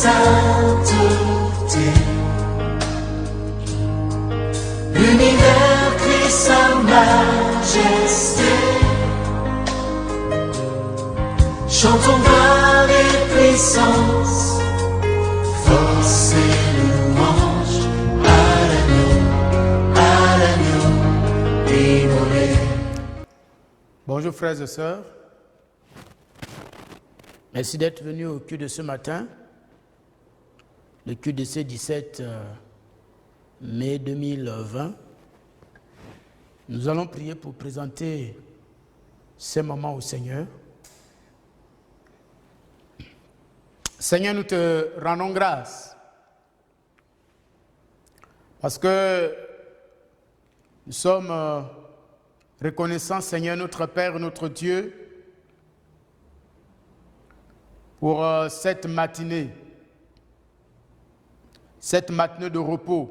sainteté. L'univers crie sa majesté. Chantons gloire et puissance, force et louange à l'agneau immolé. Bonjour frères et sœurs. Merci d'être venus au culte de ce matin, le culte de ce 17 mai 2020. Nous allons prier pour présenter ces moments au Seigneur. Seigneur, nous te rendons grâce parce que nous sommes reconnaissants, Seigneur, notre Père, notre Dieu, pour cette matinée de repos,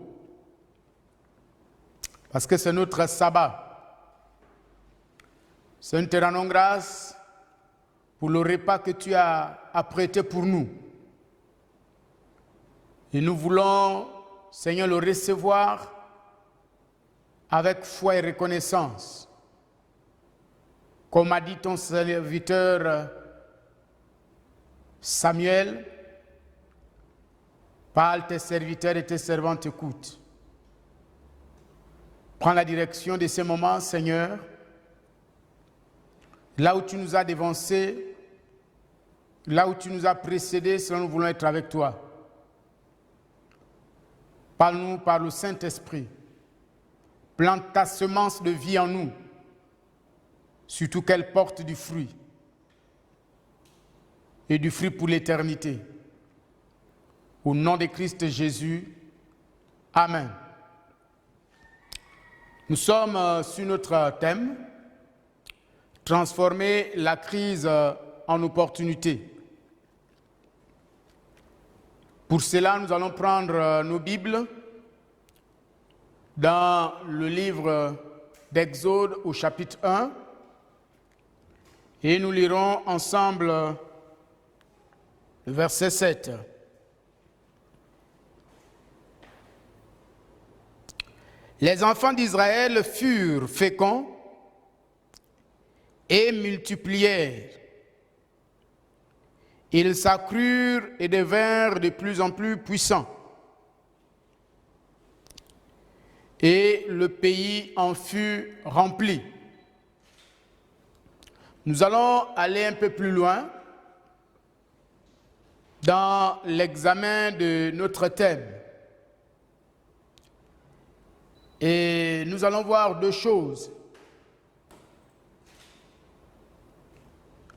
parce que c'est notre sabbat. Seigneur, nous te rendons grâce pour le repas que tu as apprêté pour nous. Et nous voulons, Seigneur, le recevoir avec foi et reconnaissance. Comme a dit ton serviteur Samuel, parle, tes serviteurs et tes servantes écoutent. Prends la direction de ces moments, Seigneur. Là où tu nous as dévancés, là où tu nous as précédés, Seigneur, nous voulons être avec toi. Parle-nous par le Saint-Esprit. Plante ta semence de vie en nous, surtout qu'elle porte du fruit, et du fruit pour l'éternité. Au nom de Christ Jésus, Amen. Nous sommes sur notre thème, transformer la crise en opportunité. Pour cela, nous allons prendre nos Bibles dans le livre d'Exode au chapitre 1 et nous lirons ensemble le verset 7. Les enfants d'Israël furent féconds et multiplièrent. Ils s'accrurent et devinrent de plus en plus puissants. Et le pays en fut rempli. Nous allons aller un peu plus loin dans l'examen de notre thème. Et nous allons voir deux choses.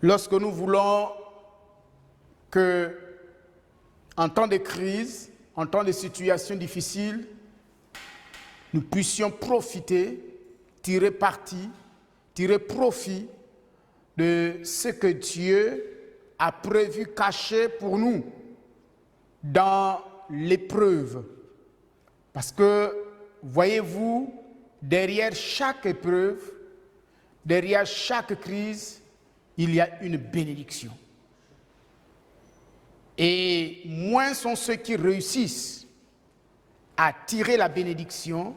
Lorsque nous voulons que, en temps de crise, en temps de situation difficile, nous puissions profiter, tirer parti, tirer profit de ce que Dieu a prévu caché pour nous dans l'épreuve. Parce que, voyez-vous, derrière chaque épreuve, derrière chaque crise, il y a une bénédiction. Et moins sont ceux qui réussissent à tirer la bénédiction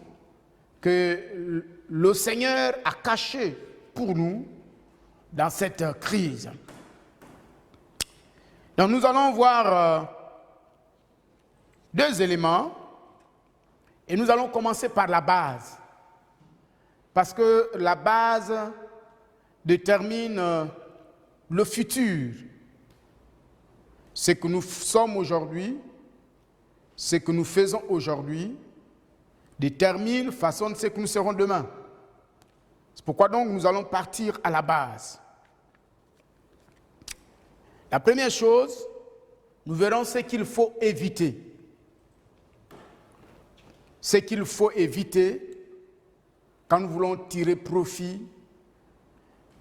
que le Seigneur a cachée pour nous dans cette crise. Donc nous allons voir deux éléments et nous allons commencer par la base. Parce que la base détermine le futur. Ce que nous sommes aujourd'hui, ce que nous faisons aujourd'hui, détermine, façonne ce que nous serons demain. C'est pourquoi donc nous allons partir à la base. La première chose, nous verrons ce qu'il faut éviter. Ce qu'il faut éviter quand nous voulons tirer profit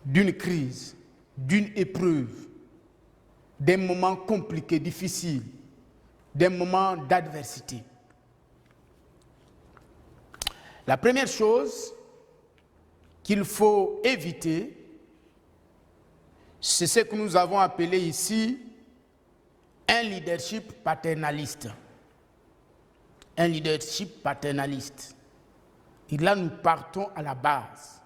d'une crise, d'une épreuve, d'un moment compliqué, difficile, d'un moment d'adversité. La première chose qu'il faut éviter, c'est ce que nous avons appelé ici un leadership paternaliste. Un leadership paternaliste. Et là, nous partons à la base.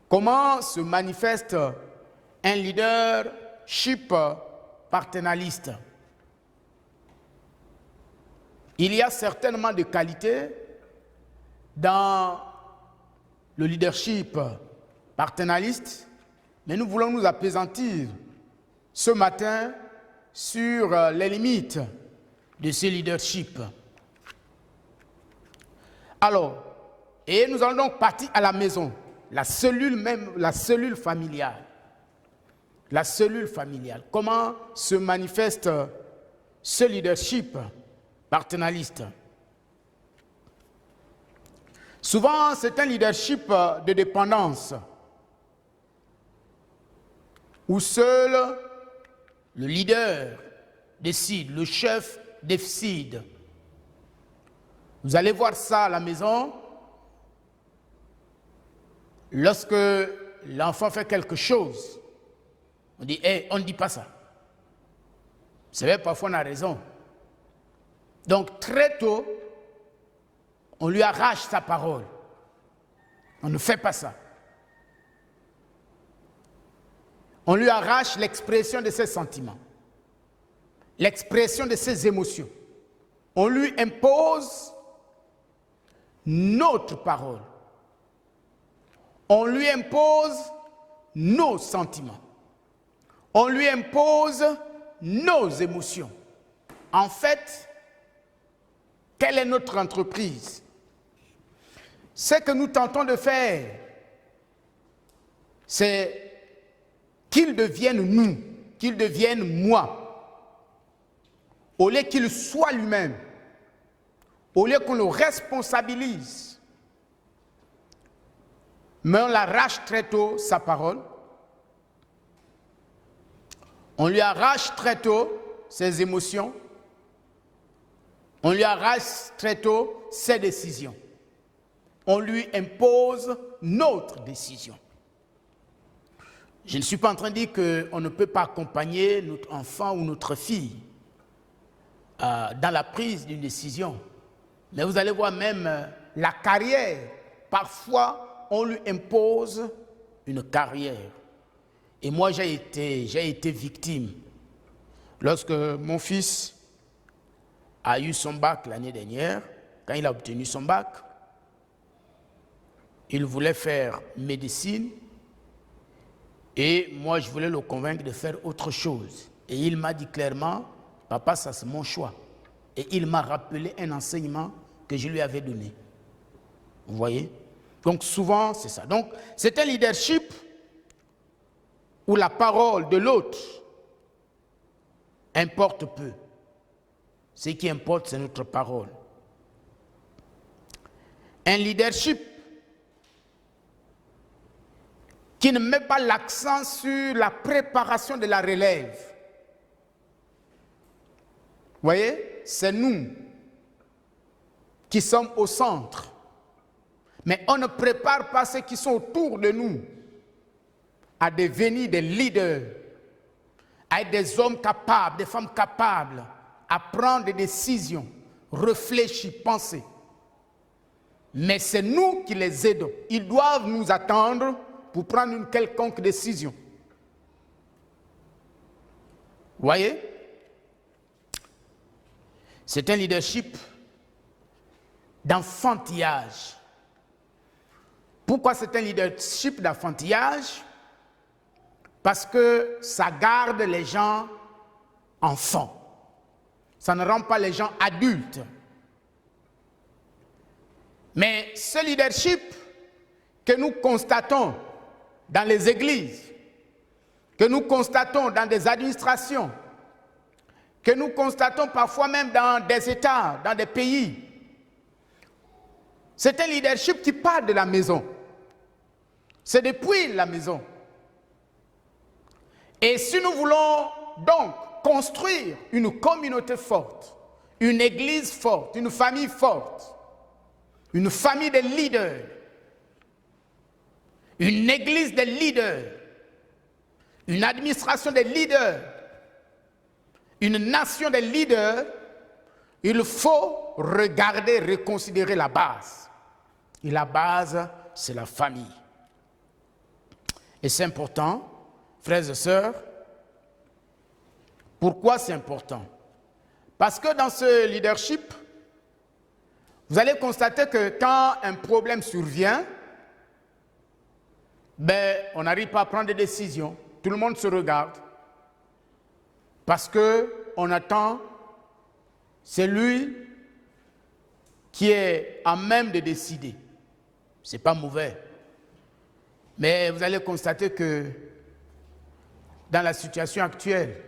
Comment se manifeste un leadership paternaliste? Il y a certainement des qualités dans le leadership paternaliste, mais nous voulons nous appesantir ce matin sur les limites de ce leadership. Alors, et nous allons donc partir à la maison, la cellule familiale. La cellule familiale. Comment se manifeste ce leadership paternaliste? Souvent, c'est un leadership de dépendance où seul le leader décide, le chef décide. Vous allez voir ça à la maison. Lorsque l'enfant fait quelque chose, on dit, hey, on ne dit pas ça. C'est vrai, parfois on a raison. Donc très tôt, on lui arrache sa parole. On ne fait pas ça. On lui arrache l'expression de ses sentiments, l'expression de ses émotions. On lui impose notre parole. On lui impose nos sentiments. On lui impose nos émotions. En fait, quelle est notre entreprise? Ce que nous tentons de faire, c'est qu'il devienne nous, qu'il devienne moi, au lieu qu'il soit lui-même, au lieu qu'on le responsabilise. Mais on l'arrache très tôt sa parole, on lui arrache très tôt ses émotions, on lui arrache très tôt ses décisions. On lui impose notre décision. Je ne suis pas en train de dire qu'on ne peut pas accompagner notre enfant ou notre fille dans la prise d'une décision. Mais vous allez voir même la carrière. Parfois, on lui impose une carrière. Et moi, j'ai été victime. Lorsque mon fils a eu son bac l'année dernière, quand il a obtenu son bac, il voulait faire médecine et moi, je voulais le convaincre de faire autre chose. Et il m'a dit clairement, papa, ça c'est mon choix. Et il m'a rappelé un enseignement que je lui avais donné. Vous voyez? Donc souvent, c'est ça. Donc, c'est un leadership où la parole de l'autre importe peu. Ce qui importe, c'est notre parole. Un leadership qui ne met pas l'accent sur la préparation de la relève. Vous voyez, c'est nous qui sommes au centre. Mais on ne prépare pas ceux qui sont autour de nous à devenir des leaders, à être des hommes capables, des femmes capables, à prendre des décisions, réfléchir, penser. Mais c'est nous qui les aidons. Ils doivent nous attendre pour prendre une quelconque décision. Vous voyez? C'est un leadership d'enfantillage. Pourquoi c'est un leadership d'enfantillage? Parce que ça garde les gens enfants. Ça ne rend pas les gens adultes. Mais ce leadership que nous constatons dans les églises, que nous constatons dans des administrations, que nous constatons parfois même dans des États, dans des pays, c'est un leadership qui part de la maison. C'est depuis la maison. Et si nous voulons donc construire une communauté forte, une église forte, une famille forte, une famille de leaders, une église de leaders, une administration de leaders, une nation de leaders, il faut regarder, reconsidérer la base. Et la base, c'est la famille. Et c'est important, frères et sœurs. Pourquoi c'est important? Parce que dans ce leadership, vous allez constater que quand un problème survient, on n'arrive pas à prendre des décisions. Tout le monde se regarde. Parce qu'on attend celui qui est à même de décider. Ce n'est pas mauvais. Mais vous allez constater que dans la situation actuelle,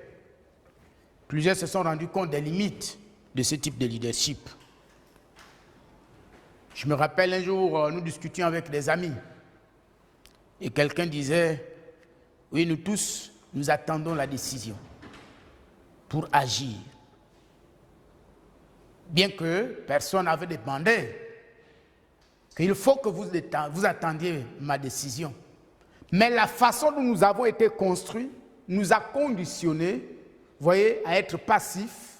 plusieurs se sont rendus compte des limites de ce type de leadership. Je me rappelle un jour, nous discutions avec des amis et quelqu'un disait, oui, nous tous, nous attendons la décision pour agir. Bien que personne n'avait demandé qu'il faut que vous attendiez ma décision. Mais la façon dont nous avons été construits nous a conditionnés, voyez, à être passifs,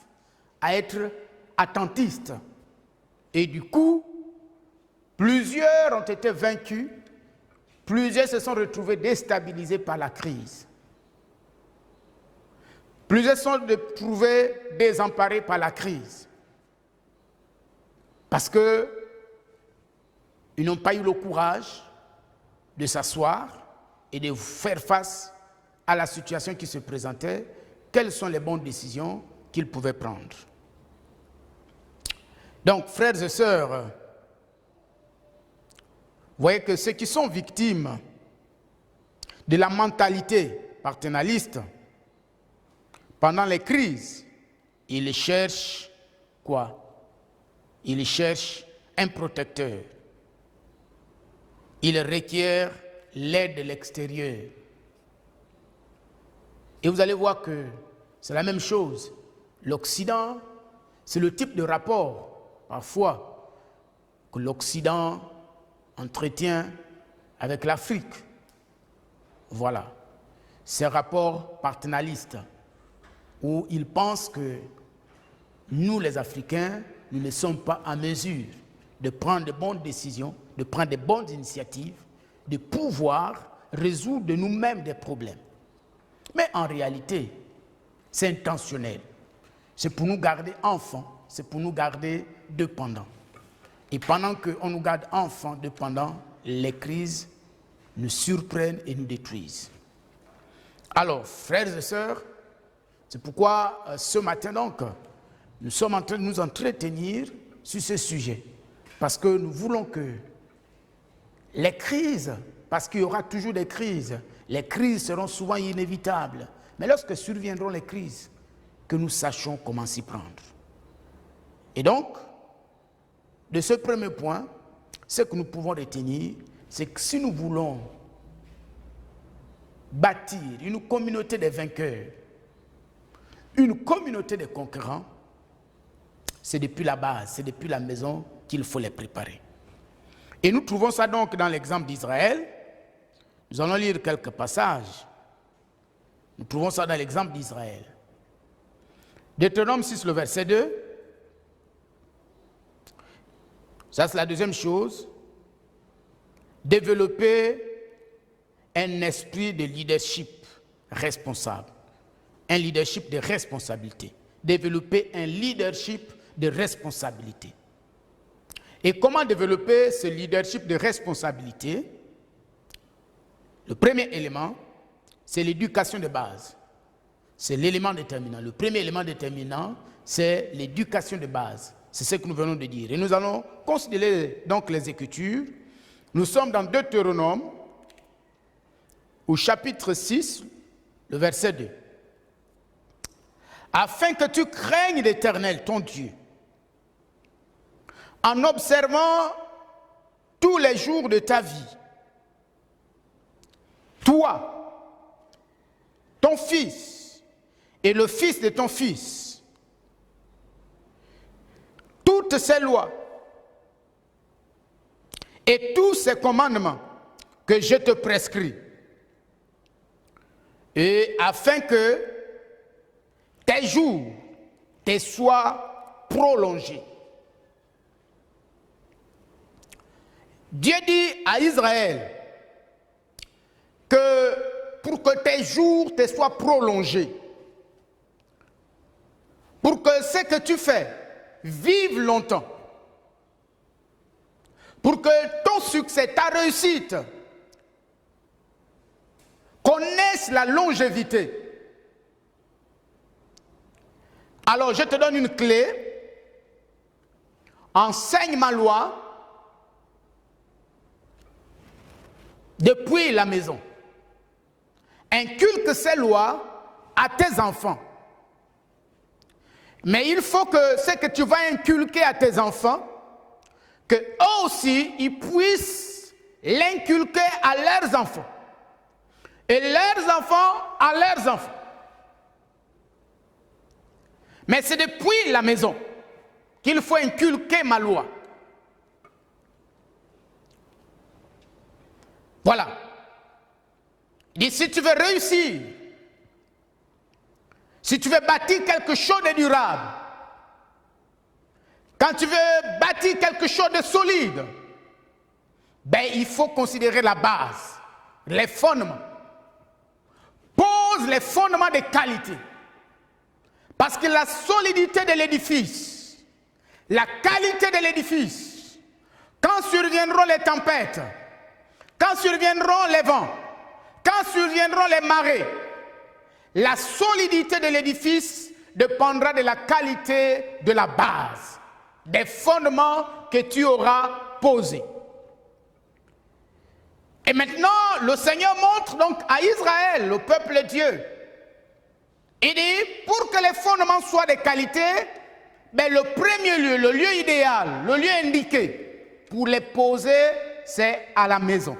à être attentistes. Et du coup, plusieurs ont été vaincus, plusieurs se sont retrouvés déstabilisés par la crise. Plusieurs se sont retrouvés désemparés par la crise. Parce qu'ils n'ont pas eu le courage de s'asseoir et de faire face à la situation qui se présentait, quelles sont les bonnes décisions qu'ils pouvaient prendre. Donc, frères et sœurs, vous voyez que ceux qui sont victimes de la mentalité paternaliste, pendant les crises, ils cherchent quoi? Ils cherchent un protecteur. Ils requièrent l'aide de l'extérieur. Et vous allez voir que c'est la même chose. L'Occident, c'est le type de rapport, parfois, que l'Occident entretient avec l'Afrique. Voilà. C'est un rapport paternaliste où ils pensent que nous, les Africains, nous ne sommes pas en mesure de prendre de bonnes décisions, de prendre de bonnes initiatives, de pouvoir résoudre de nous-mêmes des problèmes. Mais en réalité, c'est intentionnel. C'est pour nous garder enfants, c'est pour nous garder dépendants. Et pendant qu'on nous garde enfants, dépendants, les crises nous surprennent et nous détruisent. Alors, frères et sœurs, c'est pourquoi ce matin donc, nous sommes en train de nous entretenir sur ce sujet. Parce que nous voulons que les crises, parce qu'il y aura toujours des crises, les crises seront souvent inévitables. Mais lorsque surviendront les crises, que nous sachions comment s'y prendre. Et donc, de ce premier point, ce que nous pouvons retenir, c'est que si nous voulons bâtir une communauté de vainqueurs, une communauté de conquérants, c'est depuis la base, c'est depuis la maison qu'il faut les préparer. Et nous trouvons ça donc dans l'exemple d'Israël. Nous allons lire quelques passages. Nous trouvons ça dans l'exemple d'Israël. Deutéronome 6, le verset 2. Ça, c'est la deuxième chose. Développer un esprit de leadership responsable. Un leadership de responsabilité. Développer un leadership de responsabilité. Et comment développer ce leadership de responsabilité? Le premier élément, c'est l'éducation de base. C'est l'élément déterminant. Le premier élément déterminant, c'est l'éducation de base. C'est ce que nous venons de dire. Et nous allons considérer donc les Écritures. Nous sommes dans Deutéronome, au chapitre 6, le verset 2. Afin que tu craignes l'Éternel, ton Dieu, en observant tous les jours de ta vie, toi, ton fils et le fils de ton fils, toutes ces lois et tous ces commandements que je te prescris, et afin que tes jours te soient prolongés. Dieu dit à Israël que pour que tes jours te soient prolongés, pour que ce que tu fais vive longtemps, pour que ton succès, ta réussite connaisse la longévité. Alors je te donne une clé, enseigne ma loi depuis la maison. Inculque ces lois à tes enfants. Mais il faut que ce que tu vas inculquer à tes enfants, qu'eux aussi, ils puissent l'inculquer à leurs enfants. Et leurs enfants à leurs enfants. Mais c'est depuis la maison qu'il faut inculquer ma loi. Voilà. Il dit, si tu veux réussir, si tu veux bâtir quelque chose de durable, quand tu veux bâtir quelque chose de solide, ben, il faut considérer la base, les fondements. Pose les fondements de qualité. Parce que la solidité de l'édifice, la qualité de l'édifice, quand surviendront les tempêtes, quand surviendront les vents, quand surviendront les marées, la solidité de l'édifice dépendra de la qualité de la base, des fondements que tu auras posés. Et maintenant, le Seigneur montre donc à Israël, le peuple de Dieu, il dit, pour que les fondements soient de qualité, ben le premier lieu, le lieu idéal, le lieu indiqué pour les poser, c'est à la maison.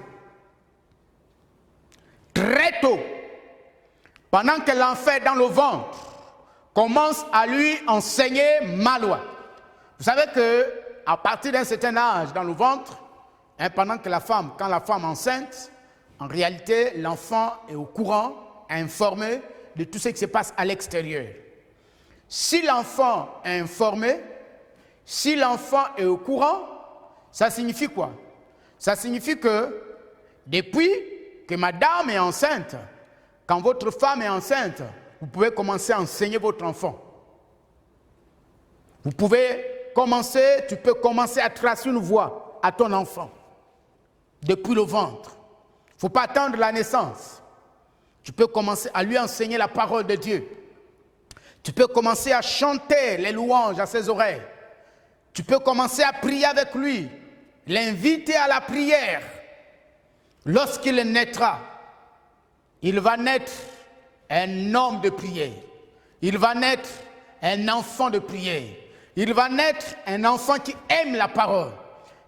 Très tôt, pendant que l'enfant est dans le ventre, commence à lui enseigner ma loi. Vous savez qu'à partir d'un certain âge dans le ventre, pendant que quand la femme est enceinte, en réalité, l'enfant est au courant, informé de tout ce qui se passe à l'extérieur. Si l'enfant est informé, si l'enfant est au courant, ça signifie quoi? Ça signifie que depuis que madame est enceinte, quand votre femme est enceinte, vous pouvez commencer à enseigner votre enfant. Tu peux commencer à tracer une voie à ton enfant depuis le ventre. Il ne faut pas attendre la naissance. Tu peux commencer à lui enseigner la parole de Dieu. Tu peux commencer à chanter les louanges à ses oreilles. Tu peux commencer à prier avec lui, l'inviter à la prière. Lorsqu'il naîtra, il va naître un homme de prière. Il va naître un enfant de prière. Il va naître un enfant qui aime la parole.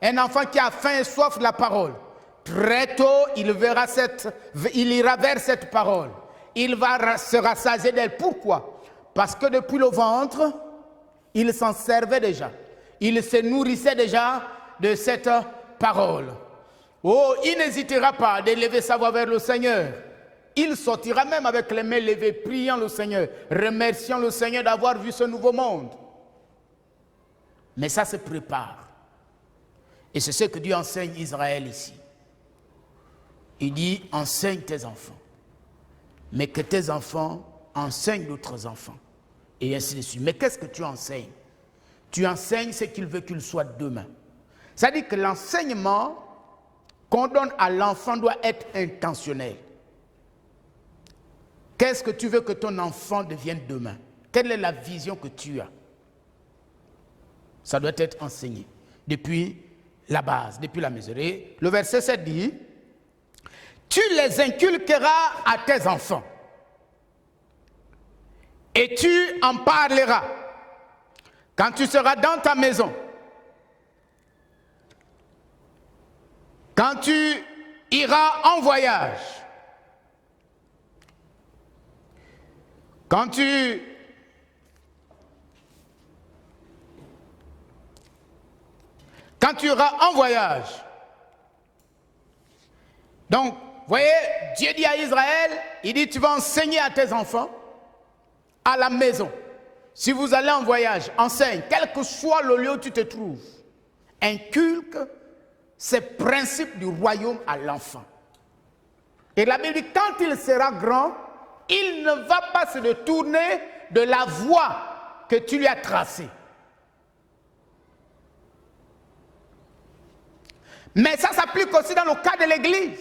Un enfant qui a faim et soif de la parole. Très tôt, il ira vers cette parole. Il va se rassasier d'elle. Pourquoi? Parce que depuis le ventre, il s'en servait déjà. Il se nourrissait déjà de cette parole. Oh, il n'hésitera pas d'élever sa voix vers le Seigneur. Il sortira même avec les mains levées, priant le Seigneur, remerciant le Seigneur d'avoir vu ce nouveau monde. Mais ça se prépare. Et c'est ce que Dieu enseigne Israël ici. Il dit, enseigne tes enfants. Mais que tes enfants enseignent d'autres enfants. Et ainsi de suite. Mais qu'est-ce que tu enseignes? Tu enseignes ce qu'il veut qu'il soit demain. C'est-à-dire que l'enseignement qu'on donne à l'enfant doit être intentionnel. Qu'est-ce que tu veux que ton enfant devienne demain? Quelle est la vision que tu as? Ça doit être enseigné depuis la base, depuis la maison. Et le verset 7 dit, tu les inculqueras à tes enfants et tu en parleras quand tu seras dans ta maison, quand tu iras en voyage, quand tu iras en voyage. Donc, vous voyez, Dieu dit à Israël, il dit, tu vas enseigner à tes enfants, à la maison, si vous allez en voyage, enseigne, quel que soit le lieu où tu te trouves, inculque ces principes du royaume à l'enfant. Et la Bible dit, quand il sera grand, il ne va pas se détourner de la voie que tu lui as tracée. Mais ça s'applique aussi dans le cas de l'Église.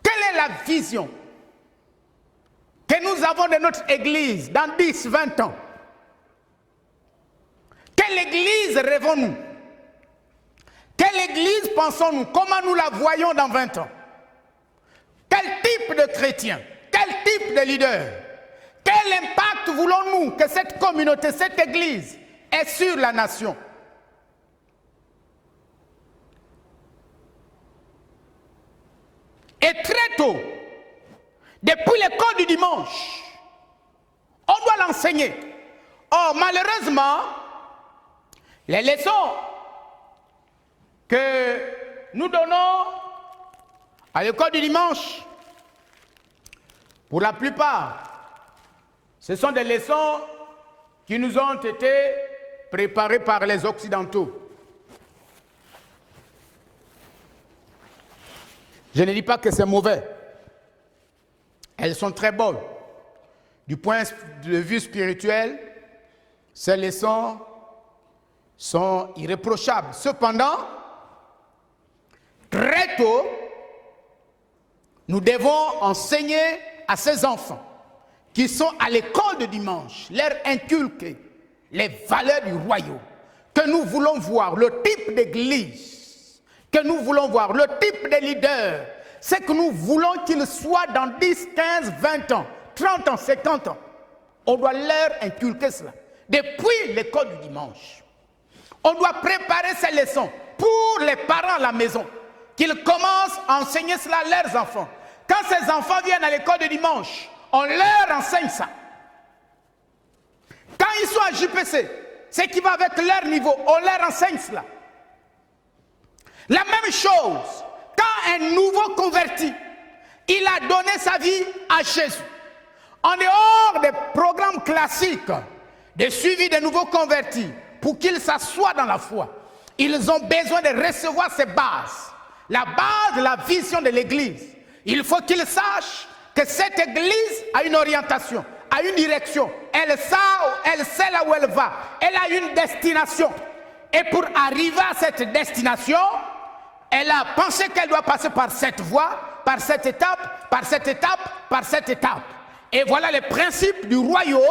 Quelle est la vision que nous avons de notre Église dans 10, 20 ans? Quelle Église rêvons-nous? Quelle Église pensons-nous? Comment nous la voyons dans 20 ans? Quel type de chrétien? Quel type de leader? Quel impact voulons-nous que cette communauté, cette Église ait sur la nation? Et très tôt, depuis l'école du dimanche, on doit l'enseigner. Or, malheureusement, les leçons que nous donnons à l'école du dimanche, pour la plupart, ce sont des leçons qui nous ont été préparées par les Occidentaux. Je ne dis pas que c'est mauvais. Elles sont très bonnes. Du point de vue spirituel, ces leçons sont irréprochables. Cependant, très tôt, nous devons enseigner à ces enfants qui sont à l'école de dimanche, leur inculquer les valeurs du royaume que nous voulons voir, le type d'église que nous voulons voir, le type de leader, c'est que nous voulons qu'ils soient dans 10, 15, 20 ans, 30 ans, 50 ans. On doit leur inculquer cela. Depuis l'école du dimanche, on doit préparer ces leçons pour les parents à la maison, qu'ils commencent à enseigner cela à leurs enfants. Quand ces enfants viennent à l'école de dimanche, on leur enseigne ça. Quand ils sont à JPC, ce qui va avec leur niveau, on leur enseigne cela. La même chose, quand un nouveau converti, il a donné sa vie à Jésus. En dehors des programmes classiques de suivi des nouveaux convertis, pour qu'ils s'assoient dans la foi, ils ont besoin de recevoir ces bases. La base de la vision de l'Église. Il faut qu'ils sachent que cette Église a une orientation, a une direction. Elle sait là où elle va. Elle a une destination. Et pour arriver à cette destination, elle a pensé qu'elle doit passer par cette voie, par cette étape, par cette étape, par cette étape. Et voilà les principes du royaume,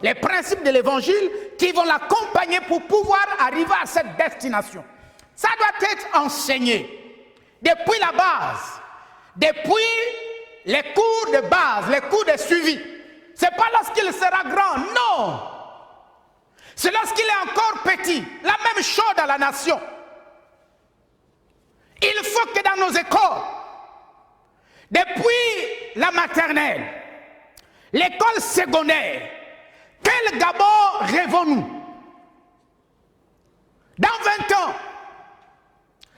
les principes de l'évangile qui vont l'accompagner pour pouvoir arriver à cette destination. Ça doit être enseigné depuis la base, depuis les cours de base, les cours de suivi. Ce n'est pas lorsqu'il sera grand, non. C'est lorsqu'il est encore petit. La même chose dans la nation. Il faut que dans nos écoles, depuis la maternelle, l'école secondaire, quel Gabon rêvons-nous? Dans 20 ans,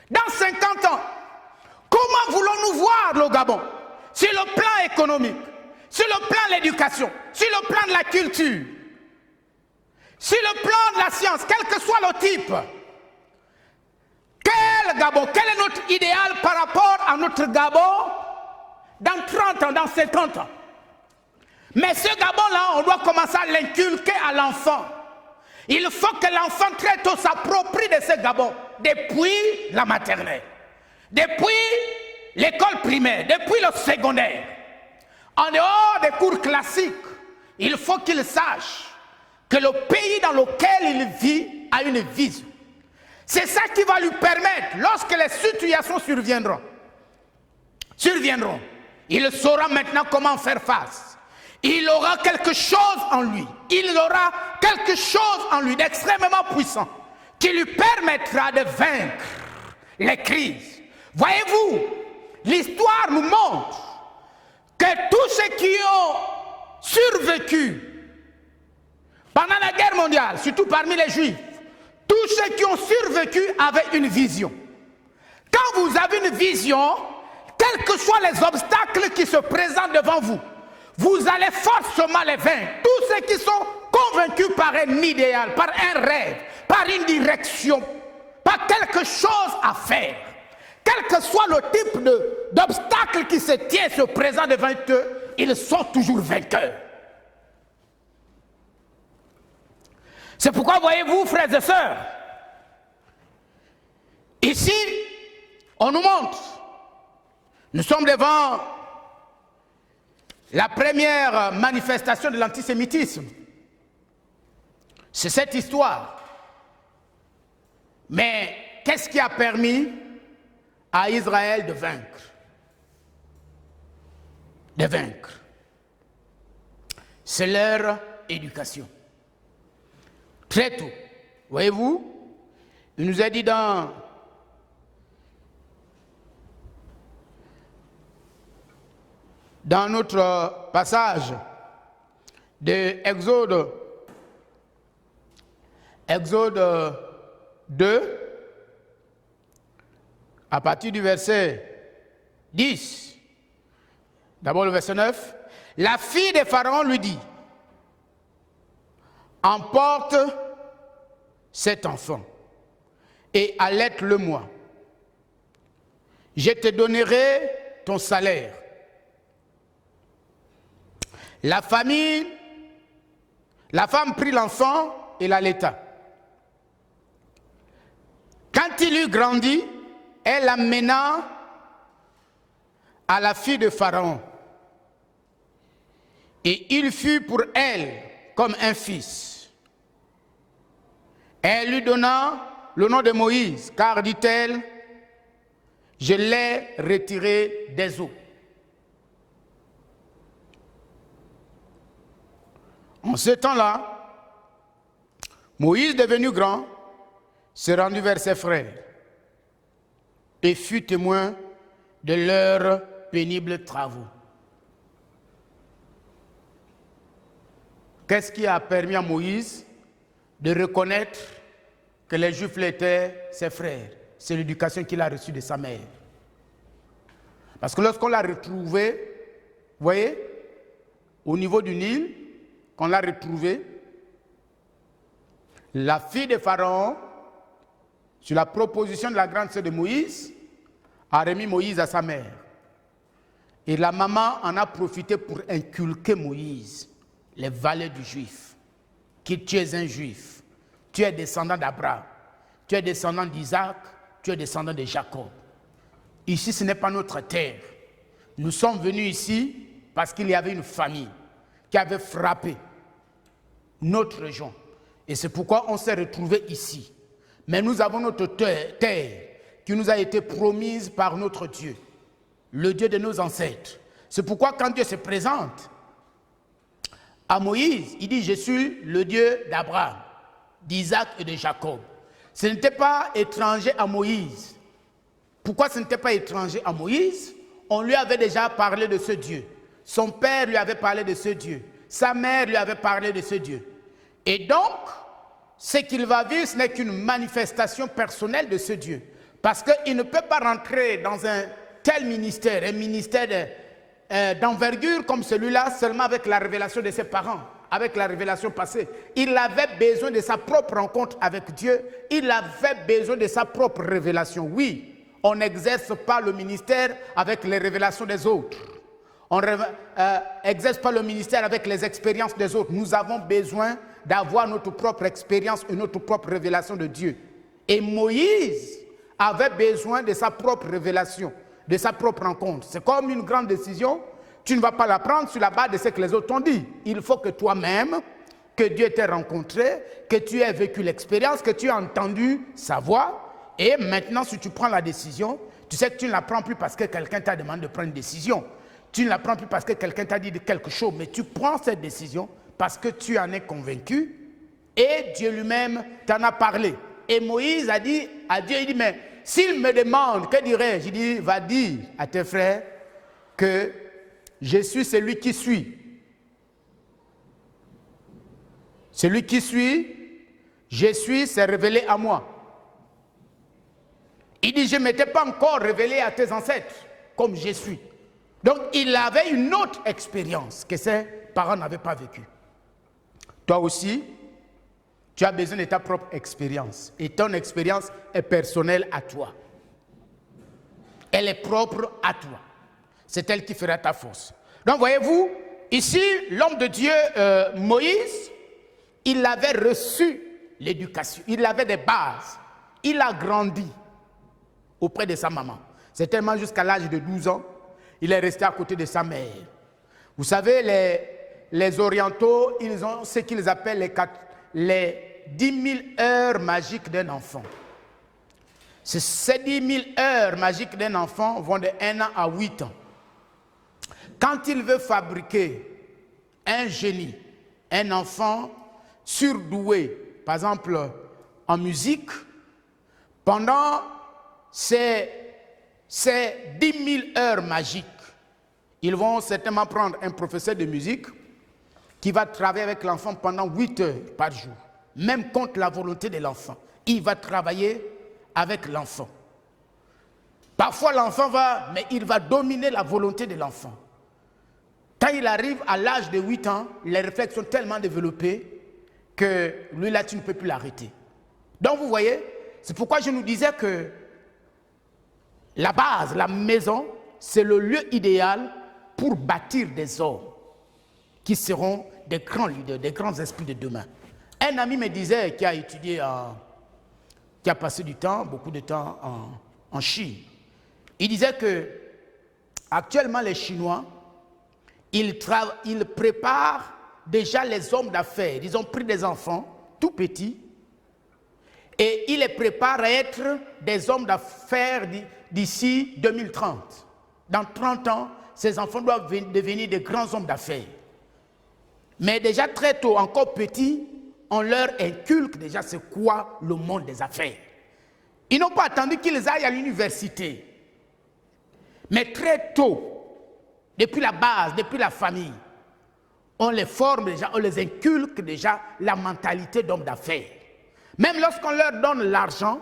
dans 50 ans, comment voulons-nous voir le Gabon? Sur le plan économique, sur le plan de l'éducation, sur le plan de la culture, sur le plan de la science, quel que soit le type. Quel Gabon? Quel est notre idéal par rapport à notre Gabon dans 30 ans, dans 50 ans? Mais ce Gabon-là, on doit commencer à l'inculquer à l'enfant. Il faut que l'enfant très tôt s'approprie de ce Gabon, depuis la maternelle, depuis l'école primaire, depuis le secondaire. En dehors des cours classiques, il faut qu'il sache que le pays dans lequel il vit a une vision. C'est ça qui va lui permettre, lorsque les situations surviendront, il saura maintenant comment faire face. Il aura quelque chose en lui. Il aura quelque chose en lui d'extrêmement puissant qui lui permettra de vaincre les crises. Voyez-vous, l'histoire nous montre que tous ceux qui ont survécu pendant la guerre mondiale, surtout parmi les Juifs, tous ceux qui ont survécu avaient une vision. Quand vous avez une vision, quels que soient les obstacles qui se présentent devant vous, vous allez forcément les vaincre. Tous ceux qui sont convaincus par un idéal, par un rêve, par une direction, par quelque chose à faire, quel que soit le type d'obstacle qui se présente devant eux, ils sont toujours vainqueurs. C'est pourquoi, voyez-vous, frères et sœurs, ici, on nous montre, nous sommes devant la première manifestation de l'antisémitisme. C'est cette histoire. Mais qu'est-ce qui a permis à Israël de vaincre? De vaincre. C'est leur éducation. Très tôt. Voyez-vous, il nous a dit dans notre passage de Exode 2, à partir du verset 10, d'abord le verset 9, la fille de Pharaon lui dit, emporte cet enfant et allaite-le-moi. Je te donnerai ton salaire. La femme prit l'enfant et l'allaita. Quand il eut grandi, elle l'amena à la fille de Pharaon. Et il fut pour elle comme un fils. Elle lui donna le nom de Moïse, car, dit-elle, je l'ai retiré des eaux. En ce temps-là, Moïse, devenu grand, se rendit vers ses frères et fut témoin de leurs pénibles travaux. Qu'est-ce qui a permis à Moïse de reconnaître que les Juifs étaient ses frères? C'est l'éducation qu'il a reçue de sa mère. Parce que lorsqu'on l'a retrouvé, vous voyez, au niveau du Nil, qu'on l'a retrouvé, la fille de Pharaon, sur la proposition de la grande sœur de Moïse, a remis Moïse à sa mère. Et la maman en a profité pour inculquer Moïse les valeurs du juif. Que tu es un juif, tu es descendant d'Abraham, tu es descendant d'Isaac, tu es descendant de Jacob. Ici, ce n'est pas notre terre. Nous sommes venus ici parce qu'il y avait une famille qui avait frappé notre région. Et c'est pourquoi on s'est retrouvés ici. Mais nous avons notre terre qui nous a été promise par notre Dieu, le Dieu de nos ancêtres. C'est pourquoi quand Dieu se présente à Moïse, il dit, je suis le Dieu d'Abraham, d'Isaac et de Jacob. Ce n'était pas étranger à Moïse. Pourquoi ce n'était pas étranger à Moïse? On lui avait déjà parlé de ce Dieu. Son père lui avait parlé de ce Dieu. Sa mère lui avait parlé de ce Dieu. Et donc, ce qu'il va vivre, ce n'est qu'une manifestation personnelle de ce Dieu. Parce qu'il ne peut pas rentrer dans un tel ministère, un ministère d'envergure comme celui-là, seulement avec la révélation de ses parents, avec la révélation passée. Il avait besoin de sa propre rencontre avec Dieu. Il avait besoin de sa propre révélation. Oui, on n'exerce pas le ministère avec les révélations des autres. On n'exerce pas le ministère avec les expériences des autres. Nous avons besoin d'avoir notre propre expérience et notre propre révélation de Dieu. Et Moïse avait besoin de sa propre révélation, de sa propre rencontre. C'est comme une grande décision. Tu ne vas pas la prendre sur la base de ce que les autres t'ont dit. Il faut que toi-même, que Dieu t'ait rencontré, que tu aies vécu l'expérience, que tu aies entendu sa voix. Et maintenant, si tu prends la décision, tu sais que tu ne la prends plus parce que quelqu'un t'a demandé de prendre une décision. Tu ne la prends plus parce que quelqu'un t'a dit de quelque chose, mais tu prends cette décision parce que tu en es convaincu et Dieu lui-même t'en a parlé. Et Moïse a dit à Dieu, il dit, mais s'il me demande, que dirais-je? Il dit, va dire à tes frères que je suis celui qui suis. Celui qui suis, je suis, c'est révélé à moi. Il dit, je ne m'étais pas encore révélé à tes ancêtres comme je suis. Donc, il avait une autre expérience que ses parents n'avaient pas vécue. Toi aussi, tu as besoin de ta propre expérience. Et ton expérience est personnelle à toi. Elle est propre à toi. C'est elle qui fera ta force. Donc, voyez-vous, ici, l'homme de Dieu, Moïse, il avait reçu l'éducation. Il avait des bases. Il a grandi auprès de sa maman. C'est tellement jusqu'à l'âge de 12 ans, il est resté à côté de sa mère. Vous savez, les orientaux, ils ont ce qu'ils appellent les 10 000 heures magiques d'un enfant. Ces 10 000 heures magiques d'un enfant vont de 1 an à 8 ans. Quand il veut fabriquer un génie, un enfant surdoué, par exemple en musique, pendant ces 10 000 heures magiques, ils vont certainement prendre un professeur de musique qui va travailler avec l'enfant pendant 8 heures par jour, même contre la volonté de l'enfant. Il va travailler avec l'enfant. Parfois l'enfant mais il va dominer la volonté de l'enfant. Quand il arrive à l'âge de 8 ans, les réflexes sont tellement développés que lui là, tu ne peux plus l'arrêter. Donc vous voyez, c'est pourquoi je nous disais que la base, la maison, c'est le lieu idéal pour bâtir des hommes qui seront des grands leaders, des grands esprits de demain. Un ami me disait, qui a étudié, qui a passé du temps, beaucoup de temps en Chine, il disait que actuellement les Chinois, ils préparent déjà les hommes d'affaires. Ils ont pris des enfants tout petits et ils les préparent à être des hommes d'affaires d'ici 2030. Dans 30 ans, ces enfants doivent devenir des grands hommes d'affaires. Mais déjà très tôt, encore petits, on leur inculque déjà c'est quoi le monde des affaires. Ils n'ont pas attendu qu'ils aillent à l'université. Mais très tôt, depuis la base, depuis la famille, on les forme déjà, on les inculque déjà la mentalité d'homme d'affaires. Même lorsqu'on leur donne l'argent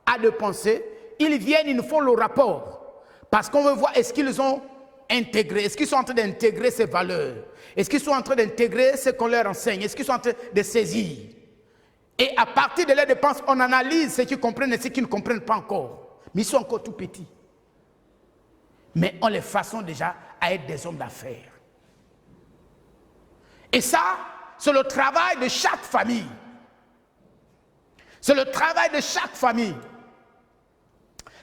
à dépenser, ils viennent, ils nous font le rapport. Parce qu'on veut voir est-ce qu'ils ont intégré, est-ce qu'ils sont en train d'intégrer ces valeurs, est-ce qu'ils sont en train d'intégrer ce qu'on leur enseigne, est-ce qu'ils sont en train de saisir. Et à partir de leurs dépenses, on analyse ce qu'ils comprennent et ce qu'ils ne comprennent pas encore. Mais ils sont encore tout petits. Mais on les façonne déjà à être des hommes d'affaires. Et ça, c'est le travail de chaque famille. C'est le travail de chaque famille.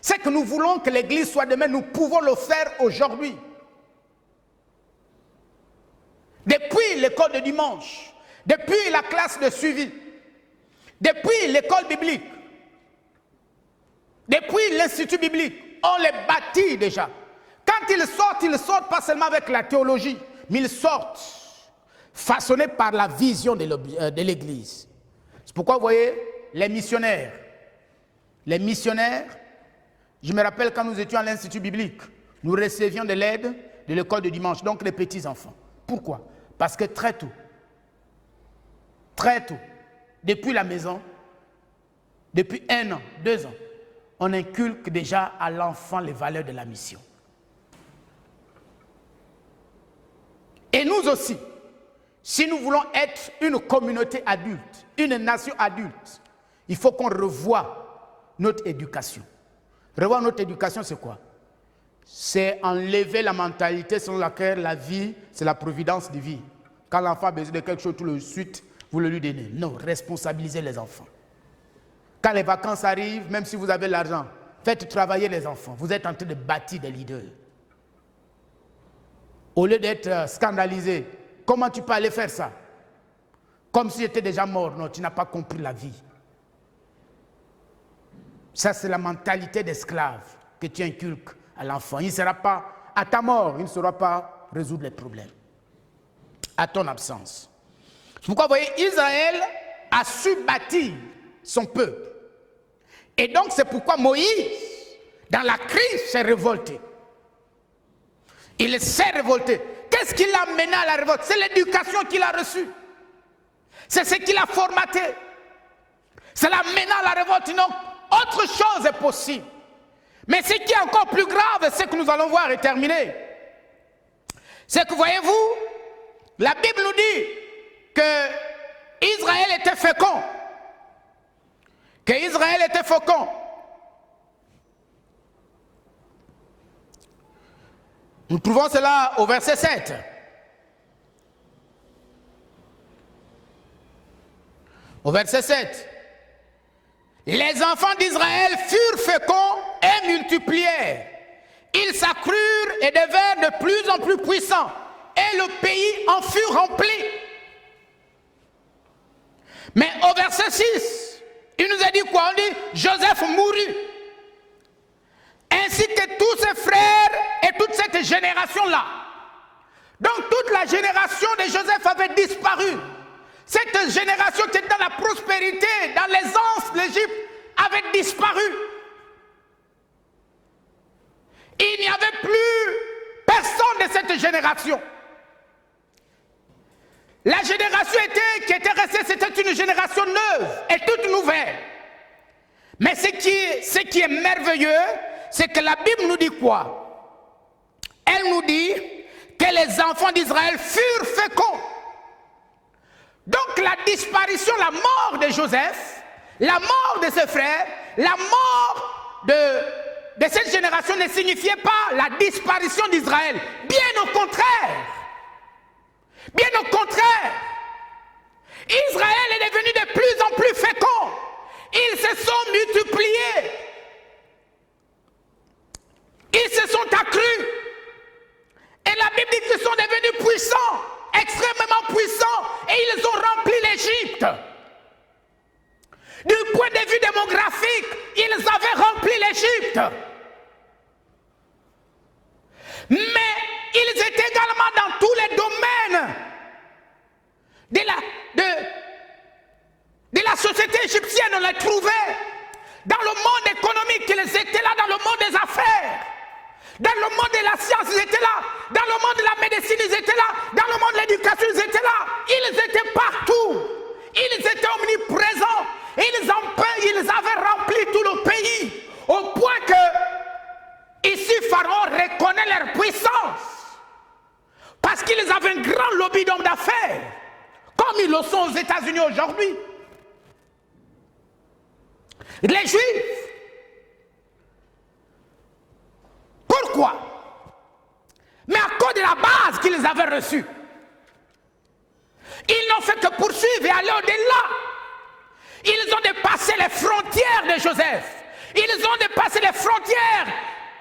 C'est que nous voulons que l'Église soit demain, nous pouvons le faire aujourd'hui. Depuis l'école de dimanche, depuis la classe de suivi, depuis l'école biblique, depuis l'institut biblique, on les bâtit déjà. Quand ils sortent pas seulement avec la théologie, mais ils sortent façonnés par la vision de l'Église. C'est pourquoi vous voyez les missionnaires, je me rappelle quand nous étions à l'institut biblique, nous recevions de l'aide de l'école de dimanche, donc les petits-enfants. Pourquoi? Parce que très tôt, depuis la maison, depuis 1 an, 2 ans, on inculque déjà à l'enfant les valeurs de la mission. Et nous aussi, si nous voulons être une communauté adulte, une nation adulte, il faut qu'on revoie notre éducation. Revoir notre éducation, c'est quoi? C'est enlever la mentalité selon laquelle la vie, c'est la providence divine. Quand l'enfant a besoin de quelque chose, tout de suite, vous le lui donnez. Non, responsabilisez les enfants. Quand les vacances arrivent, même si vous avez l'argent, faites travailler les enfants. Vous êtes en train de bâtir des leaders. Au lieu d'être scandalisé, comment tu peux aller faire ça? Comme si tu étais déjà mort. Non, tu n'as pas compris la vie. Ça, c'est la mentalité d'esclave que tu inculques à l'enfant. Il ne sera pas, à ta mort, il ne saura pas résoudre les problèmes. À ton absence. C'est pourquoi, vous voyez, Israël a su bâtir son peuple. Et donc, c'est pourquoi Moïse, dans la crise, s'est révolté. Il s'est révolté. Qu'est-ce qui l'a mené à la révolte? C'est l'éducation qu'il a reçue. C'est ce qu'il a formaté. C'est l'a mené à la révolte. Non, autre chose est possible. Mais ce qui est encore plus grave, c'est que nous allons voir et terminer. C'est que, voyez-vous, la Bible nous dit que Israël était fécond. Que Israël était fécond. Nous trouvons cela au verset 7. Au verset 7. Les enfants d'Israël furent féconds et multiplièrent. Ils s'accrurent et devinrent de plus en plus puissants. Et le pays en fut rempli. Mais au verset 6, il nous a dit quoi? On dit Joseph mourut. Ainsi que tous ses frères et toute cette génération-là. Donc toute la génération de Joseph avait disparu. Cette génération qui était dans la prospérité, dans l'aisance, l'Égypte, avait disparu. Il n'y avait plus personne de cette génération. La génération qui était restée, c'était une génération neuve et toute nouvelle. Mais ce qui est merveilleux, c'est que la Bible nous dit quoi? Elle nous dit que les enfants d'Israël furent féconds. Donc la disparition, la mort de Joseph, la mort de ses frères, la mort de cette génération ne signifiait pas la disparition d'Israël. Bien au contraire. Bien au contraire. Israël est devenu de plus en plus fécond. Ils se sont multipliés. Ils se sont accrus. Et la Bible dit qu'ils sont devenus puissants, extrêmement puissants, et ils ont rempli l'Égypte. Du point de vue démographique, ils avaient rempli l'Égypte. Mais ils étaient également dans tous les domaines de la société égyptienne. On les trouvait dans le monde économique, ils étaient là, dans le monde des affaires. Dans le monde de la science, ils étaient là. Dans le monde de la médecine, ils étaient là. Dans le monde de l'éducation, ils étaient là. Ils étaient partout. Ils étaient omniprésents. Ils avaient rempli tout le pays. Au point que, ici, Pharaon reconnaît leur puissance. Parce qu'ils avaient un grand lobby d'hommes d'affaires. Comme ils le sont aux États-Unis aujourd'hui. Les Juifs. Pourquoi? Mais à cause de la base qu'ils avaient reçue. Ils n'ont fait que poursuivre et aller au-delà. Ils ont dépassé les frontières de Joseph. Ils ont dépassé les frontières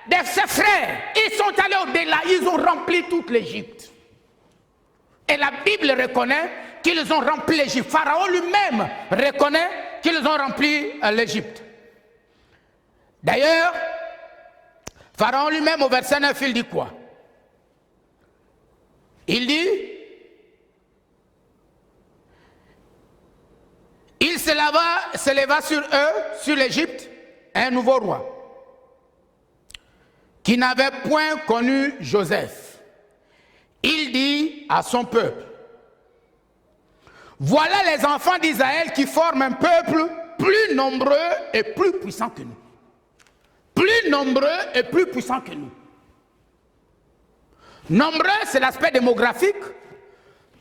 de ses frères. Ils sont allés au-delà. Ils ont rempli toute l'Égypte. Et la Bible reconnaît qu'ils ont rempli l'Égypte. Pharaon lui-même reconnaît qu'ils ont rempli l'Égypte. D'ailleurs, Pharaon lui-même, au verset 9, il dit quoi? Il dit, il se leva sur eux, sur l'Égypte, un nouveau roi, qui n'avait point connu Joseph. Il dit à son peuple, voilà les enfants d'Israël qui forment un peuple plus nombreux et plus puissant que nous. Plus nombreux et plus puissants que nous. Nombreux, c'est l'aspect démographique.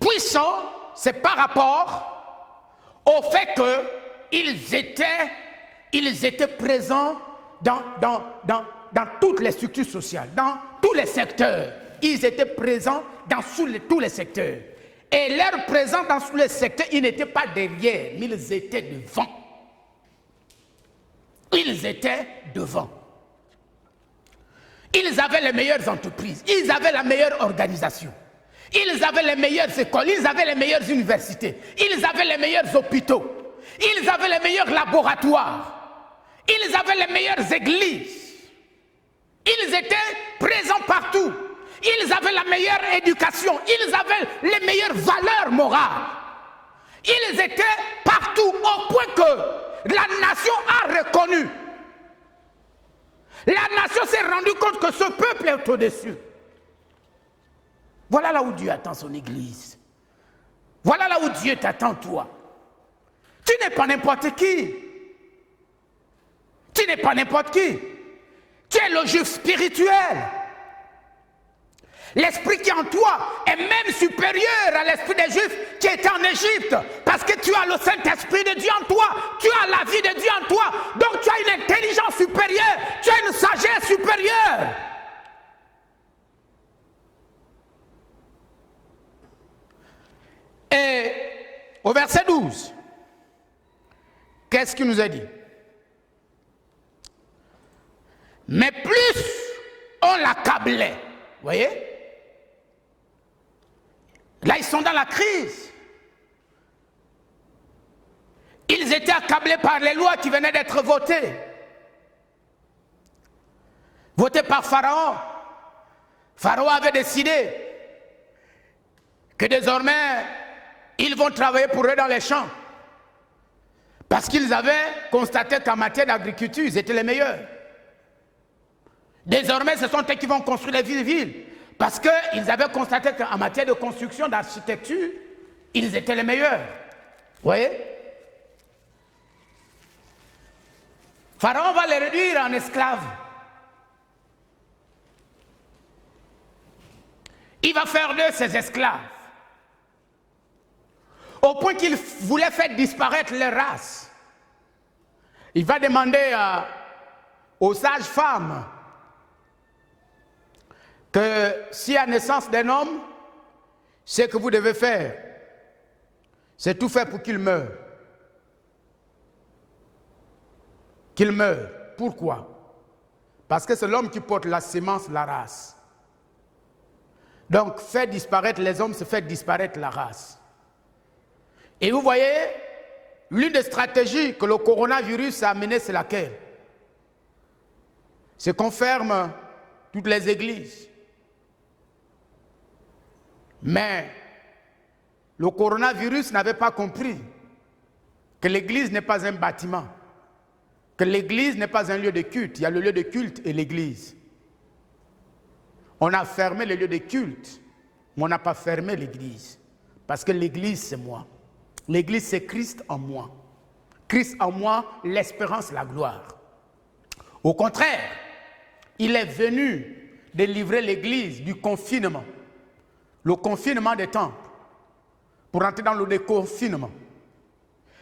Puissants, c'est par rapport au fait qu'ils étaient présents dans toutes les structures sociales, dans tous les secteurs. Ils étaient présents dans tous les secteurs. Et leur présence dans tous les secteurs, ils n'étaient pas derrière, mais ils étaient devant. Ils étaient devant. Ils avaient les meilleures entreprises, ils avaient la meilleure organisation, ils avaient les meilleures écoles, ils avaient les meilleures universités, ils avaient les meilleurs hôpitaux, ils avaient les meilleurs laboratoires, ils avaient les meilleures églises, ils étaient présents partout, ils avaient la meilleure éducation, ils avaient les meilleures valeurs morales, ils étaient partout au point que la nation a reconnu. La nation s'est rendue compte que ce peuple est au-dessus. Voilà là où Dieu attend son église. Voilà là où Dieu t'attend toi. Tu n'es pas n'importe qui. Tu n'es pas n'importe qui. Tu es le juif spirituel. L'esprit qui est en toi est même supérieur à l'esprit des Juifs qui étaient en Égypte. Parce que tu as le Saint-Esprit de Dieu en toi. Tu as la vie de Dieu en toi. Donc tu as une intelligence supérieure. Tu as une sagesse supérieure. Et au verset 12, qu'est-ce qu'il nous a dit? Mais plus on l'accablait, vous voyez? Là, ils sont dans la crise. Ils étaient accablés par les lois qui venaient d'être votées. Votées par Pharaon. Pharaon avait décidé que désormais, ils vont travailler pour eux dans les champs. Parce qu'ils avaient constaté qu'en matière d'agriculture, ils étaient les meilleurs. Désormais, ce sont eux qui vont construire les villes. Parce qu'ils avaient constaté qu'en matière de construction, d'architecture, ils étaient les meilleurs. Vous voyez? Pharaon va les réduire en esclaves. Il va faire d'eux ses esclaves. Au point qu'il voulait faire disparaître leur race. Il va demander aux sages-femmes que si à naissance d'un homme, ce que vous devez faire, c'est tout faire pour qu'il meure. Qu'il meure. Pourquoi? Parce que c'est l'homme qui porte la sémence, la race. Donc, faire disparaître les hommes, c'est faire disparaître la race. Et vous voyez, l'une des stratégies que le coronavirus a amenée, c'est laquelle? C'est qu'on ferme toutes les églises. Mais le coronavirus n'avait pas compris que l'église n'est pas un bâtiment, que l'église n'est pas un lieu de culte. Il y a le lieu de culte et l'église. On a fermé le lieu de culte, mais on n'a pas fermé l'église. Parce que l'église, c'est moi. L'église, c'est Christ en moi. Christ en moi, l'espérance, la gloire. Au contraire, il est venu délivrer l'église du confinement. Le confinement des temples, pour entrer dans le déconfinement.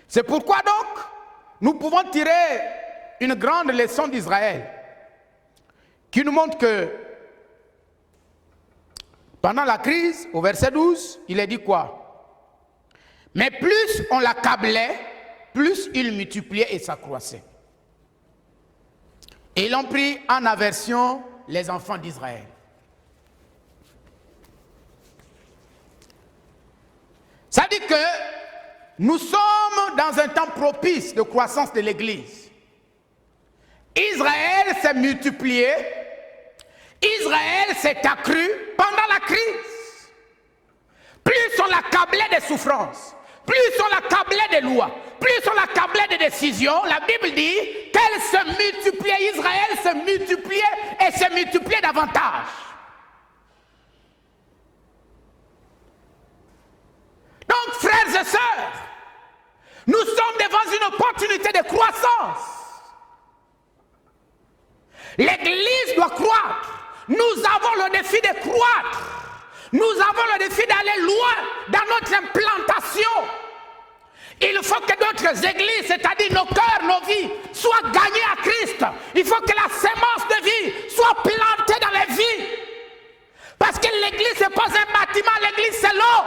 C'est pourquoi donc, nous pouvons tirer une grande leçon d'Israël, qui nous montre que, pendant la crise, au verset 12, il est dit quoi? Mais plus on l'accablait, plus il multipliait et s'accroissait. Et ils ont pris en aversion les enfants d'Israël. Ça dit que nous sommes dans un temps propice de croissance de l'Église. Israël s'est multiplié, Israël s'est accru pendant la crise. Plus on l'accablait des souffrances, plus on l'accablait des lois, plus on l'accablait des décisions, la Bible dit qu'elle se multipliait, Israël se multipliait et se multipliait davantage. Donc, frères et sœurs, nous sommes devant une opportunité de croissance. L'Église doit croître. Nous avons le défi de croître. Nous avons le défi d'aller loin dans notre implantation. Il faut que d'autres églises, c'est-à-dire nos cœurs, nos vies, soient gagnées à Christ. Il faut que la sémence de vie soit plantée dans les vies. Parce que l'Église, ce n'est pas un bâtiment, l'Église, c'est l'eau.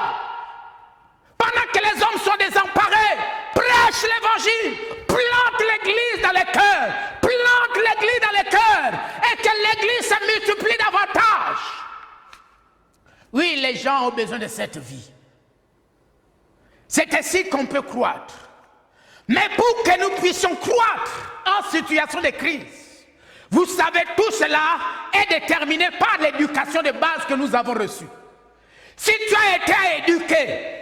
Pendant que les hommes sont désemparés, prêche l'évangile, plante l'église dans les cœurs, plante l'église dans les cœurs, et que l'église se multiplie davantage. Oui, les gens ont besoin de cette vie. C'est ainsi qu'on peut croître. Mais pour que nous puissions croître en situation de crise, vous savez, tout cela est déterminé par l'éducation de base que nous avons reçue. Si tu as été éduqué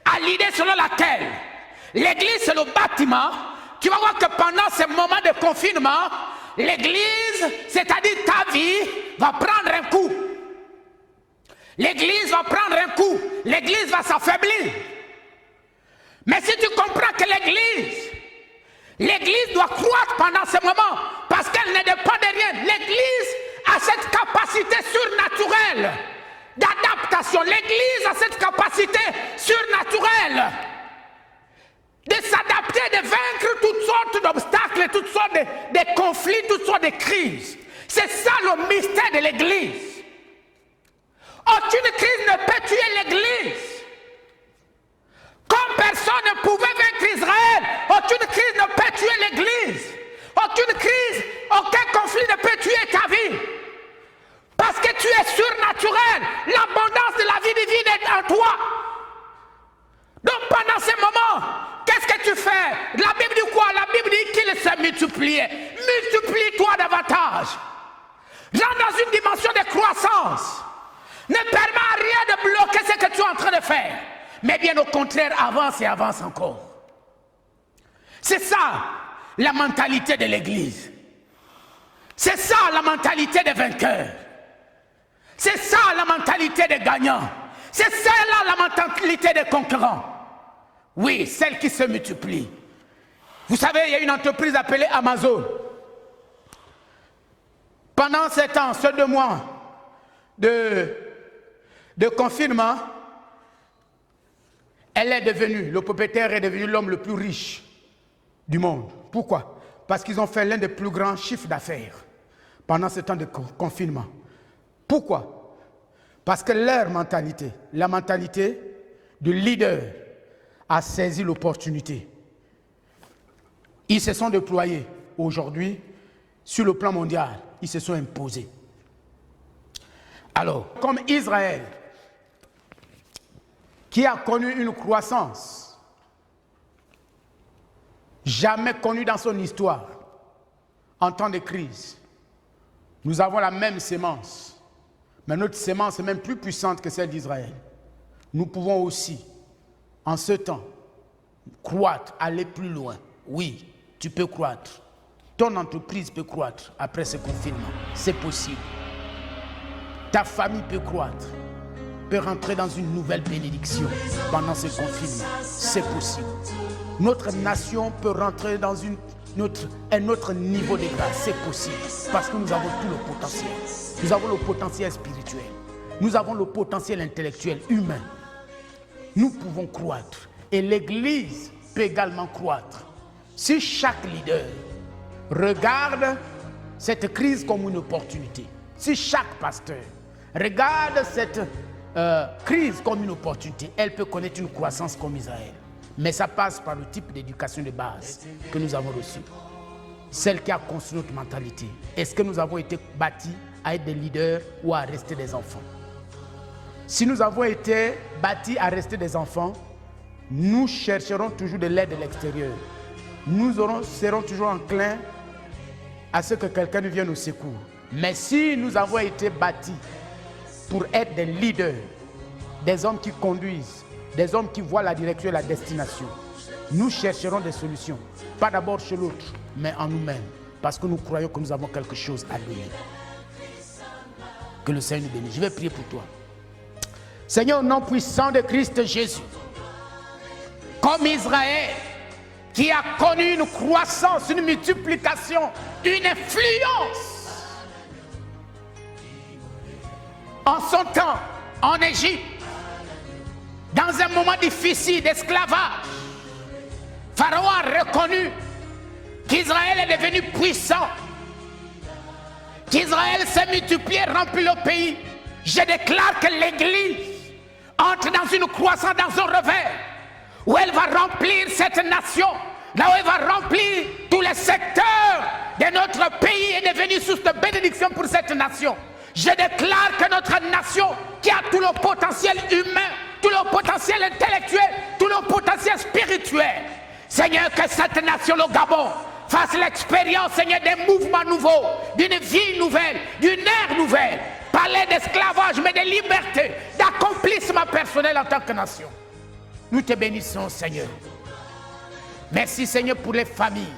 à l'idée selon laquelle l'église c'est le bâtiment, tu vas voir que pendant ces moments de confinement, l'église, c'est-à-dire ta vie, va prendre un coup. L'église va prendre un coup. L'église va s'affaiblir. Mais si tu comprends que l'église doit croître pendant ce moment, parce qu'elle ne dépend de rien. L'église a cette capacité surnaturelle attention, l'Église a cette capacité surnaturelle de s'adapter, de vaincre toutes sortes d'obstacles, toutes sortes de conflits, toutes sortes de crises. C'est ça le mystère de l'Église. Aucune crise ne peut tuer l'Église. Comme personne ne pouvait vaincre Israël, aucune crise ne peut tuer l'Église. Aucune crise, aucun conflit ne peut tuer ta vie. Parce que tu es surnaturel. L'abondance de la vie divine est en toi. Donc pendant ces moments, qu'est-ce que tu fais? La Bible dit quoi? La Bible dit qu'il s'est multiplié. Multiplie-toi davantage. Rentre dans une dimension de croissance. Ne permets à rien de bloquer ce que tu es en train de faire. Mais bien au contraire, avance et avance encore. C'est ça la mentalité de l'Église. C'est ça la mentalité des vainqueurs. C'est ça la mentalité des gagnants. C'est celle-là la mentalité des concurrents. Oui, celle qui se multiplie. Vous savez, il y a une entreprise appelée Amazon. Pendant ces 2 mois de confinement, le propriétaire est devenu l'homme le plus riche du monde. Pourquoi? Parce qu'ils ont fait l'un des plus grands chiffres d'affaires pendant ce temps de confinement. Pourquoi? Parce que leur mentalité, la mentalité du leader, a saisi l'opportunité. Ils se sont déployés aujourd'hui sur le plan mondial. Ils se sont imposés. Alors, comme Israël, qui a connu une croissance jamais connue dans son histoire en temps de crise, nous avons la même sémence, mais notre sémence est même plus puissante que celle d'Israël. Nous pouvons aussi, en ce temps, croître, aller plus loin. Oui, tu peux croître. Ton entreprise peut croître après ce confinement. C'est possible. Ta famille peut croître, peut rentrer dans une nouvelle bénédiction pendant ce confinement. C'est possible. Notre nation peut rentrer dans un autre niveau de grâce. C'est possible. Parce que nous avons tout le potentiel. Nous avons le potentiel spirituel. Nous avons le potentiel intellectuel, humain. Nous pouvons croître. Et l'Église peut également croître. Si chaque leader regarde cette crise comme une opportunité, si chaque pasteur regarde cette crise comme une opportunité, elle peut connaître une croissance comme Israël. Mais ça passe par le type d'éducation de base que nous avons reçu. Celle qui a construit notre mentalité. Est-ce que nous avons été bâtis à être des leaders ou à rester des enfants? Si nous avons été bâtis à rester des enfants, nous chercherons toujours de l'aide de l'extérieur. Nous serons toujours enclins à ce que quelqu'un nous vienne au secours. Mais si nous avons été bâtis pour être des leaders, des hommes qui conduisent, des hommes qui voient la direction et la destination, nous chercherons des solutions. Pas d'abord chez l'autre, mais en nous-mêmes. Parce que nous croyons que nous avons quelque chose à donner. Que le Seigneur nous bénisse. Je vais prier pour toi. Seigneur, au nom puissant de Christ Jésus, comme Israël, qui a connu une croissance, une multiplication, une influence en son temps, en Égypte, dans un moment difficile d'esclavage, Pharaon a reconnu qu'Israël est devenu puissant, qu'Israël s'est multiplié, rempli le pays. Je déclare que l'Église entre dans une croissance, dans un revers, où elle va remplir cette nation, là où elle va remplir tous les secteurs de notre pays et devenir source de bénédiction pour cette nation. Je déclare que notre nation, qui a tout le potentiel humain, tout le potentiel intellectuel, tout le potentiel spirituel, Seigneur, que cette nation, le Gabon, fasse l'expérience, Seigneur, des mouvements nouveaux, d'une vie nouvelle, d'une ère nouvelle. Parler d'esclavage, mais de liberté, d'accomplissement personnel en tant que nation. Nous te bénissons, Seigneur. Merci, Seigneur, pour les familles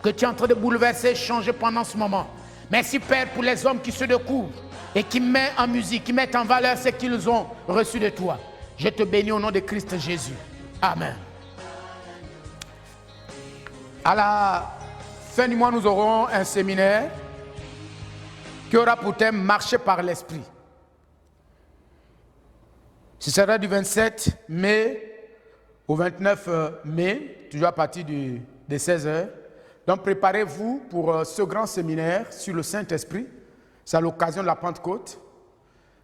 que tu es en train de bouleverser, changer pendant ce moment. Merci, Père, pour les hommes qui se découvrent et qui mettent en musique, qui mettent en valeur ce qu'ils ont reçu de toi. Je te bénis au nom de Christ Jésus. Amen. À la fin du mois, nous aurons un séminaire qui aura pour thème « Marcher par l'Esprit ». Ce sera du 27 mai au 29 mai, toujours à partir de 16h. Donc préparez-vous pour ce grand séminaire sur le Saint-Esprit. C'est à l'occasion de la Pentecôte.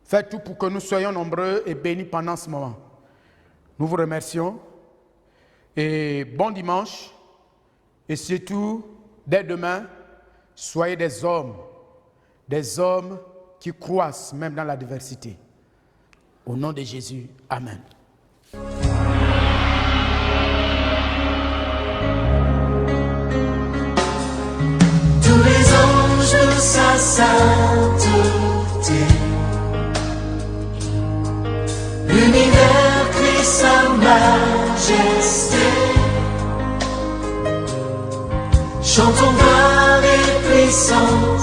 Faites tout pour que nous soyons nombreux et bénis pendant ce moment. Nous vous remercions. Et bon dimanche. Et surtout, dès demain, soyez des hommes qui croissent même dans la diversité. Au nom de Jésus, Amen. Tous les anges de sa sainteté, l'univers crie sa majesté. Chantons gloire et puissance.